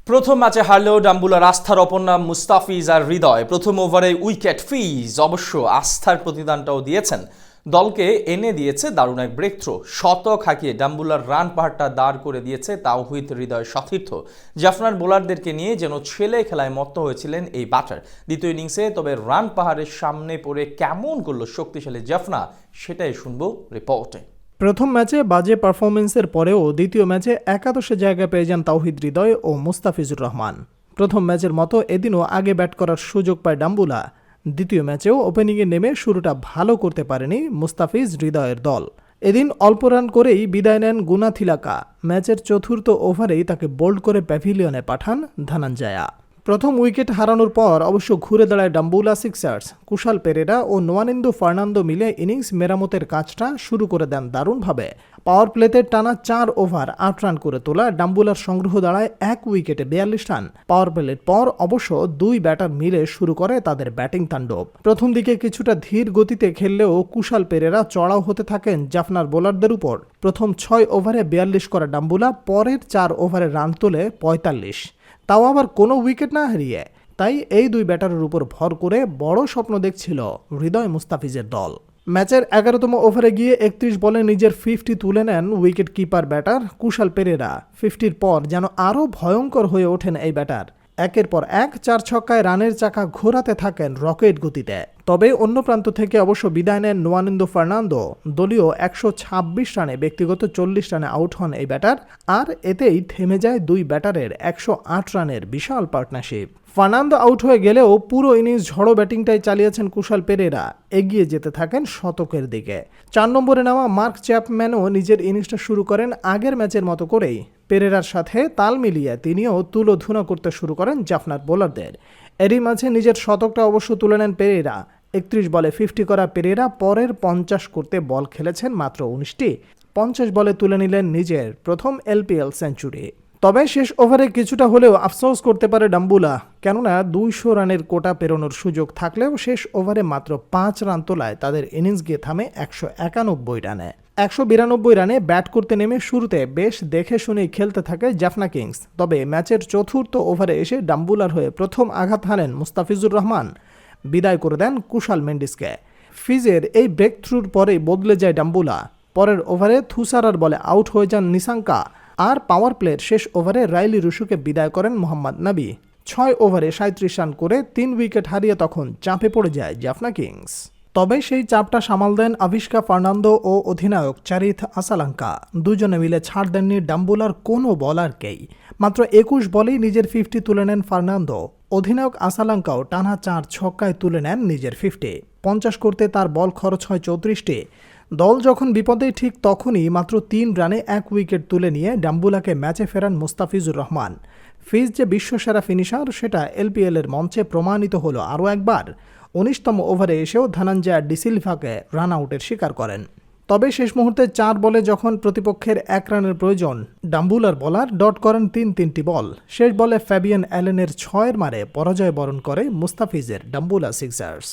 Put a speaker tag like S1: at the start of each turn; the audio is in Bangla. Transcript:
S1: প্রথম ম্যাচে হারলেও ডাম্বুলার আস্থার অপর নাম মুস্তাফিজ আর হৃদয়। প্রথম ওভারে উইকেট ফিজ অবশ্য আস্থার প্রতিদানটাও দিয়েছেন, দলকে এনে দিয়েছে দারুণ এক ব্রেক থ্রো। শতক হাঁকিয়ে ডাম্বুলার রান পাহাড়টা দাঁড় করে দিয়েছে তাওহিদ হৃদয় সতীর্থ। জাফনার বোলারদেরকে নিয়ে যেন ছেলে খেলায় মত্ত হয়েছিলেন এই ব্যাটার দ্বিতীয় ইনিংসে। তবে রান পাহাড়ের সামনে পড়ে কেমন করল শক্তিশালী জাফনা, সেটাই শুনবো রিপোর্টে।
S2: প্রথম ম্যাচে বাজে পারফরমেন্সের পরেও দ্বিতীয় ম্যাচে একাদশে জায়গা পেয়ে যান তাওহিদ হৃদয় ও মুস্তাফিজুর রহমান। প্রথম ম্যাচের মতো এদিনও আগে ব্যাট করার সুযোগ পায় ডাম্বুলা। দ্বিতীয় ম্যাচেও ওপেনিংয়ে নেমে শুরুটা ভালো করতে পারেনি মুস্তাফিজ হৃদয়ের দল। এদিন অল্প রান করেই বিদায় নেন গুনাথিলাকা। ম্যাচের চতুর্থ ওভারেই তাকে বোল্ড করে প্যাভিলিয়নে পাঠান ধনঞ্জয়া। প্রথম উইকেট হারানোর পর অবশ্য ঘুরে দাঁড়ায় ডাম্বুলা সিক্সার্স। কুশাল পেরেরা ও নোয়ানিন্দু ফার্নান্দো মিলে ইনিংস মেরামতের কাজটা শুরু করে দেন দারুণভাবে। পাওয়ার প্লেতে টানা 4 ওভার 8 রান করে তোলা ডাম্বুলার সংগ্রহ দাঁড়ায় 1 উইকেটে 42 রান। পাওয়ার প্লের পর অবশ্য 2 ব্যাটার মিলে শুরু করে তাদের ব্যাটিং তাণ্ডব। প্রথম দিকে কিছুটা ধীর গতিতে খেললেও কুশাল পেরেরা চড়াও হতে থাকেন জাফনার বোলারদের উপর। প্রথম 6 ওভারে 42 করা ডাম্বুলা পরের 4 ওভারে রান তোলে 45, তাও আবার কোনো উইকেট না হারিয়ে। তাই এই 2 ব্যাটারের উপর ভর করে বড় স্বপ্ন দেখছিল হৃদয় মুস্তাফিজের দল। ম্যাচের 11তম ওভারে গিয়ে 31 বলে নিজের 50 তুলে নেন wicket keeper batter Kusal Perera. 50-র পর যেন আরও ভয়ঙ্কর হয়ে ওঠেন এই ব্যাটার। একের পর এক 4 ছক্কায় রানের চাকা ঘোরাতে থাকেন রকেট গতিতে। তবে অন্য প্রান্ত থেকে অবশ্য বিদায় নেন নোয়ানিন্দু ফার্নান্দো। দলীয় 126 রানে ব্যক্তিগত 40 রানে আউট হন এই ব্যাটার। আর এতেই থেমে যায় 2 ব্যাটারের 108 রানের বিশাল পার্টনারশিপ। ফার্নান্দো আউট হয়ে গেলেও পুরো ইনিংস ঝড়ো ব্যাটিংটাই চালিয়েছেন কুশাল পেরেরা। এগিয়ে যেতে থাকেন শতকের দিকে। 4 নম্বরে নামা মার্ক চ্যাপম্যানও নিজের ইনিংসটা শুরু করেন আগের ম্যাচের মতো করেই। পেরেরার সাথে তাল মিলিয়ে তিনিও তুলোধুনা করতে শুরু করেন জাফনার বোলারদের। এরই মাঝে নিজের শতকটা অবশ্য তুলে নেন পেরেরা। 31 বলে 50 করা পেরেরা পরের 50 করতে বল খেলেছেন মাত্র 19টি। 50 বলে তুলে নিলেন নিজের প্রথম এলপিএল সেঞ্চুরি। তবে শেষ ওভারে কিছুটা হলেও আফসোস করতে পারে ডাম্বুলা, কেননা 200 রানের কোটা পেরোনোর সুযোগ থাকলেও শেষ ওভারে মাত্র 5 রান তোলায় তাদের ইনিংস গিয়ে থামে 191 রানে। 192 রানে ব্যাট করতে নেমে শুরুতে বেশ দেখে শুনেই খেলতে থাকে জাফনা কিংস। তবে ম্যাচের চতুর্থ ওভারে এসে ডাম্বুলার হয়ে প্রথম আঘাত হানেন মুস্তাফিজুর রহমান। বিদায় করে দেন কুশাল মেন্ডিসকে। ফিজের এই ব্রেক থ্রুর পরেই বদলে যায় ডাম্বুলা। পরের ওভারে থুসারার বলে আউট হয়ে যান নিসাঙ্কা। আর পাওয়ার প্লের শেষ ওভারে রাইলি রুশুকে বিদায় করেন মোহাম্মদ নবী। 6 ওভারে 37 রান করে 3 উইকেট হারিয়ে তখন চাপে পড়ে যায় জাফনা কিংস। তবে সেই চাপটা সামাল দেন আভিষ্কা ফার্নান্দো ও অধিনায়ক চারিথ আসালাঙ্কা। দুজনে মিলে ছাড় দেননি ডাম্বুলার কোনো বলারকেই। মাত্র 21 বলেই নিজের 50 তুলে নেন ফার্নান্দো। অধিনায়ক আসালাঙ্কাও টানা 4 ছক্কায় তুলে নেন নিজের 50। 50 করতে তার বল খরচ হয় 34টি। দল যখন বিপদে ঠিক তখনই মাত্র 3 রানে 1 উইকেট তুলে নিয়ে ডাম্বুলাকে ম্যাচে ফেরান মুস্তাফিজুর রহমান। ফিজ যে বিশ্বসেরা ফিনিশার সেটা এলপিএলের মঞ্চে প্রমাণিত হলো আরও একবার। 19তম ওভারে এসেও ধনঞ্জয়া ডিসিলভাকে রান আউটের শিকার করেন। তবে শেষ মুহূর্তে 4 বলে যখন প্রতিপক্ষের 1 রানের প্রয়োজন, ডাম্বুলার বোলার ডট করেন 3টি বল। শেষ বলে ফ্যাবিয়ান অ্যালেনের 6-এর মারে পরাজয় বরণ করে মুস্তাফিজের ডাম্বুলা সিক্সার্স।